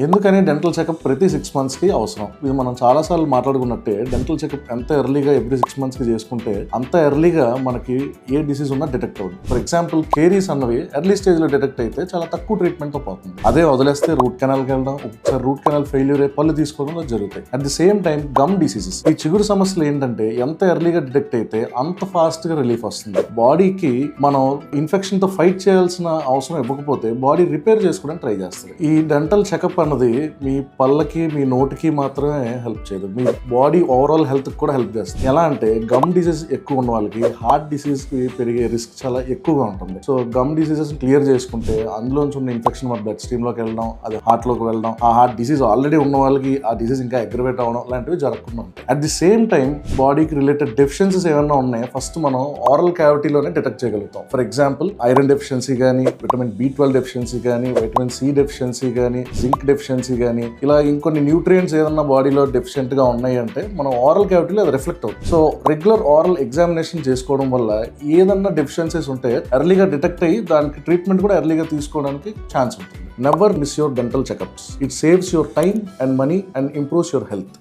ఎందుకని dental checkup ప్రతి 6 monthsకి అవసరం? ఇది మనం చాలాసార్లు మాట్లాడుకున్నట్టే డెంటల్ చెకప్ ఎంత ఎర్లీగా ఎవ్రీ 6 monthsకి చేసుకుంటే అంత ఎర్లీగా మనకి ఏ డిసీజ్ ఉన్నా డిటెక్ట్ అవుతుంది. ఫర్ ఎగ్జాంపుల్ కేరీస్ అన్నవి ఎర్లీ స్టేజ్లో డిటెక్ట్ అయితే చాలా తక్కువ ట్రీట్మెంట్తో పోతుంది. అదే వదిలేస్తే రూట్ కెనాల్కి వెళ్ళడం, ఒకసారి రూట్ కెనాల్ ఫెయిల్యూర్ అయ్యి పళ్ళు తీసుకోవడం జరుగుతాయి. At the same time gum diseases, ఈ చిగురు సమస్యలు ఏంటంటే ఎంత ఎర్లీగా డిటెక్ట్ అయితే అంత ఫాస్ట్గా రిలీఫ్ వస్తుంది. బాడీకి మనం ఇన్ఫెక్షన్తో ఫైట్ చేయాల్సిన అవసరం ఇవ్వకపోతే బాడీ రిపేర్ చేసుకోవడానికి ట్రై చేస్తుంది. ఈ డెంటల్ చెకప్ అన్నది మీ పళ్ళకి మీ నోటికి మాత్రమే హెల్ప్ చేయదు, మీ బాడీ ఓవరాల్ హెల్త్ కూడా హెల్ప్ చేస్తుంది. ఎలా అంటే గమ్ డిసీజ్ ఎక్కువ ఉన్న వాళ్ళకి హార్ట్ డిసీజ్ కి పెరిగే రిస్క్ చాలా ఎక్కువగా ఉంటుంది. సో గమ్ డిసీజెస్ క్లియర్ చేసుకుంటే అందులోంచి ఉన్న ఇన్ఫెక్షన్ మన బ్లడ్ స్ట్రీమ్ లోకి వెళ్ళడం, అది హార్ట్ లోకి వెళ్ళడం, ఆ హార్ట్ డిసీజ్ ఆల్రెడీ ఉన్న వాళ్ళకి ఆ డిసీజ్ ఇంకా అగ్రవేట్ అవ్వడం లాంటివి జరగకుండా ఉంటాయి. అట్ ది సేమ్ టైం బాడీకి రిలేటెడ్ డెఫిషియన్సీస్ ఏమైనా ఉన్నాయి ఫస్ట్ మనం ఓరల్ క్యావిటీలోనే డిటెక్ట్ చేయగలుగుతాం. ఫర్ ఎగ్జాంపుల్ ఐరన్ డెఫిషియన్సీ కానీ, విటమిన్ B12 డెఫిషియన్సీ కానీ, విటమిన్ C డెఫిషియన్సీ కానీ, జింక్ డెఫిషియన్సీ కానీ, ఇలా ఇంకొన్ని న్యూట్రియంట్స్ ఏదన్నా బాడీలో డెఫిషియెంట్ గా ఉన్నాయి అంటే మనం ఓరల్ క్యావిటీలో అది రిఫ్లెక్ట్ అవుతుంది. సో రెగ్యులర్ ఓరల్ ఎగ్జామినేషన్ చేసుకోవడం వల్ల ఏదన్నా డెఫిషియన్సీస్ ఉంటే ఎర్లీగా డిటెక్ట్ అయ్యి దానికి ట్రీట్మెంట్ కూడా ఎర్లీగా తీసుకోవడానికి ఛాన్స్ ఉంటుంది. Never miss your dental checkups. It saves your time and money and improves your health.